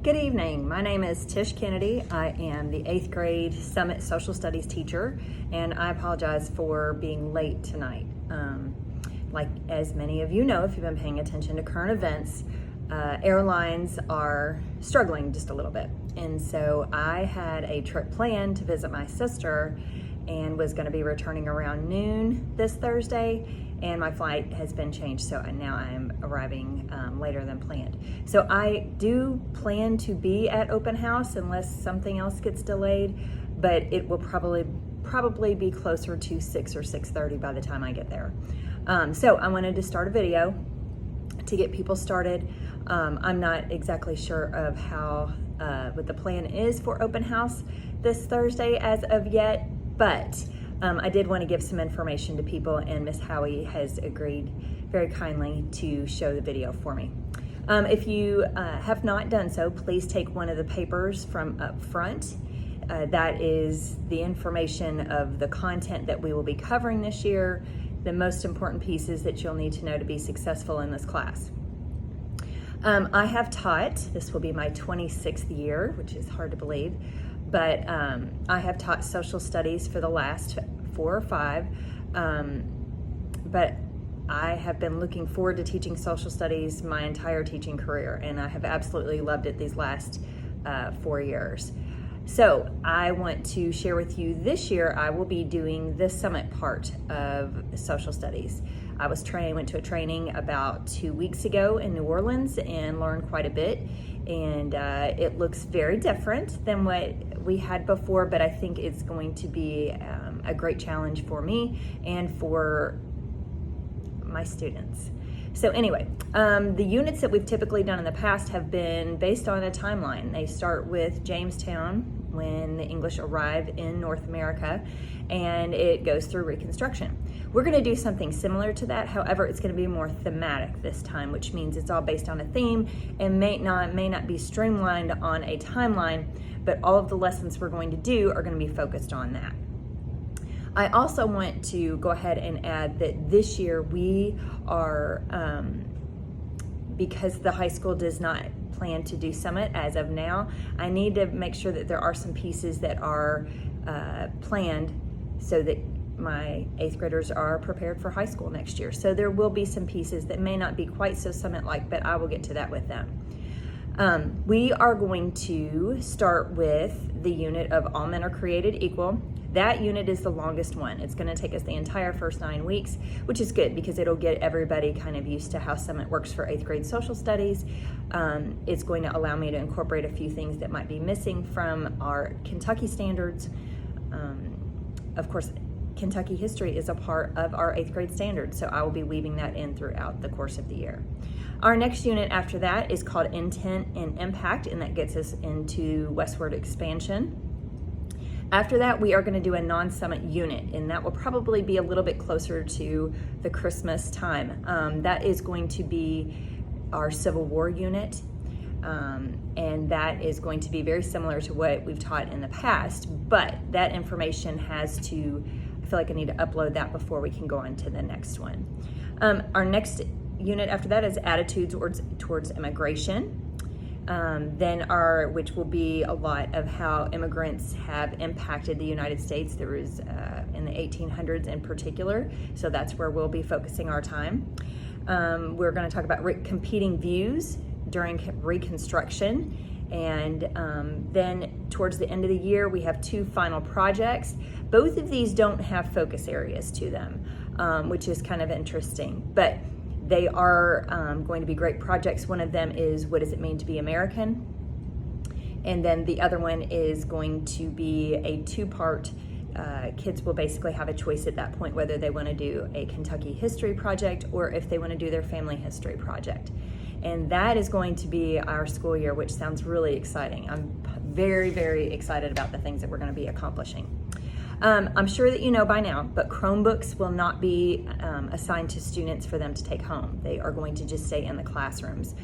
Good evening. My name is Tish Kennedy. I am the 8th grade Summit Social Studies teacher, and I apologize for being late tonight. Like as many of you know, if you've been paying attention to current events, airlines are struggling just a little bit. And so I had a trip planned to visit my sister and was going to be returning around noon this Thursday, and my flight has been changed, so now I'm arriving later than planned. So I do plan to be at open house unless something else gets delayed, but it will probably be closer to 6 or 6:30 by the time I get there. So I wanted to start a video to get people started. I'm not exactly sure of how what the plan is for open house this Thursday as of yet, but I did want to give some information to people, and Miss Howie has agreed very kindly to show the video for me. If you have not done so, please take one of the papers from up front. That is the information of the content that we will be covering this year, the most important pieces that you'll need to know to be successful in this class. I have taught, this will be my 26th year, which is hard to believe, but I have taught social studies for the last 4 or 5, but I have been looking forward to teaching social studies my entire teaching career, and I have absolutely loved it these last 4 years. So I want to share with you this year, I will be doing the summit part of social studies. I went to a training about 2 weeks ago in New Orleans and learned quite a bit, and it looks very different than what we had before, but I think it's going to be a great challenge for me and for my students. So anyway, the units that we've typically done in the past have been based on a timeline. They start with Jamestown, when the English arrive in North America, and it goes through Reconstruction. We're going to do something similar to that. However, it's going to be more thematic this time, which means it's all based on a theme and may not be streamlined on a timeline, but all of the lessons we're going to do are going to be focused on that. I also want to go ahead and add that this year we are, because the high school does not plan to do Summit as of now, I need to make sure that there are some pieces that are planned so that my 8th graders are prepared for high school next year. So there will be some pieces that may not be quite so Summit-like, but I will get to that with them. We are going to start with the unit of All Men Are Created Equal. That unit is the longest one. It's going to take us the entire first 9 weeks, which is good because it'll get everybody kind of used to how Summit works for 8th grade social studies. It's going to allow me to incorporate a few things that might be missing from our Kentucky standards. Of course, Kentucky history is a part of our 8th grade standards, so I will be weaving that in throughout the course of the year. Our next unit after that is called Intent and Impact, and that gets us into westward expansion. After that, we are going to do a non-summit unit, and that will probably be a little bit closer to the Christmas time. That is going to be our Civil War unit, and that is going to be very similar to what we've taught in the past, but that information has to, I feel like I need to upload that before we can go on to the next one. Our next unit after that is Attitudes towards Immigration. Which will be a lot of how immigrants have impacted the United States. There was in the 1800s in particular, so that's where we'll be focusing our time. We're going to talk about competing views during Reconstruction, and then towards the end of the year we have 2 final projects. Both of these don't have focus areas to them, which is kind of interesting, but they are going to be great projects. One of them is what does it mean to be American? And then the other one is going to be a 2-part. Kids will basically have a choice at that point whether they want to do a Kentucky history project or if they want to do their family history project. And that is going to be our school year, which sounds really exciting. I'm very, very excited about the things that we're going to be accomplishing. I'm sure that you know by now, but Chromebooks will not be assigned to students for them to take home. They are going to just stay in the classrooms.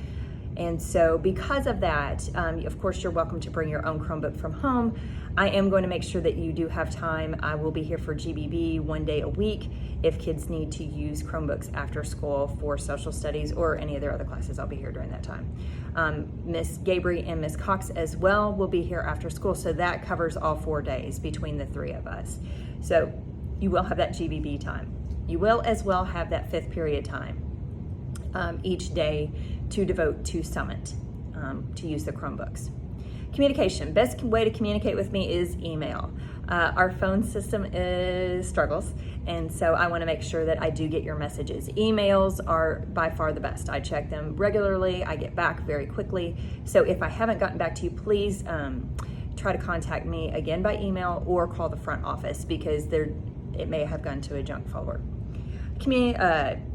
And so because of that, of course, you're welcome to bring your own Chromebook from home. I am going to make sure that you do have time. I will be here for GBB 1 day a week. If kids need to use Chromebooks after school for social studies or any of their other classes, I'll be here during that time. Miss Gabry and Miss Cox as well will be here after school. So that covers all 4 days between the 3 of us. So you will have that GBB time. You will as well have that 5th period time each day to devote to Summit, to use the Chromebooks. Communication. Best way to communicate with me is email. Our phone system struggles, and so I want to make sure that I do get your messages. Emails are by far the best. I check them regularly. I get back very quickly. So if I haven't gotten back to you, please try to contact me again by email or call the front office, because it may have gone to a junk folder.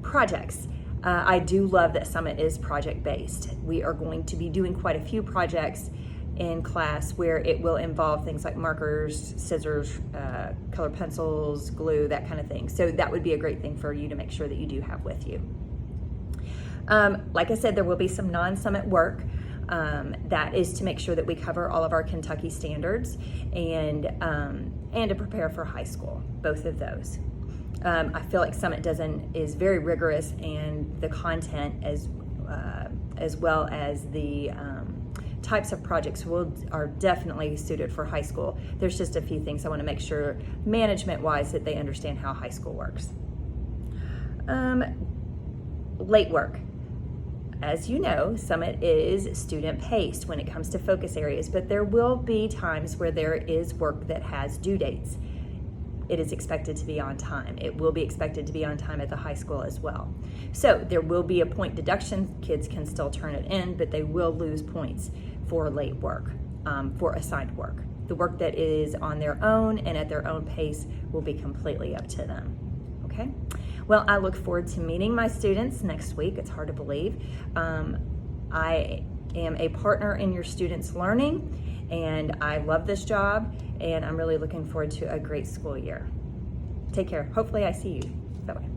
Projects. I do love that Summit is project-based. We are going to be doing quite a few projects in class where it will involve things like markers, scissors, color pencils, glue, that kind of thing. So that would be a great thing for you to make sure that you do have with you. Like I said, there will be some non-Summit work. That is to make sure that we cover all of our Kentucky standards and to prepare for high school, both of those. I feel like Summit is very rigorous, and the content as well as the types of projects are definitely suited for high school. There's just a few things I want to make sure management-wise that they understand how high school works. Late work. As you know, Summit is student-paced when it comes to focus areas, but there will be times where there is work that has due dates. It is expected to be on time. It will be expected to be on time at the high school as well. So there will be a point deduction. Kids can still turn it in, but they will lose points for late work, for assigned work. The work that is on their own and at their own pace will be completely up to them. Okay? Well, I look forward to meeting my students next week. It's hard to believe. I am a partner in your students' learning, and I love this job, and I'm really looking forward to a great school year. Take care. Hopefully I see you. Bye-bye.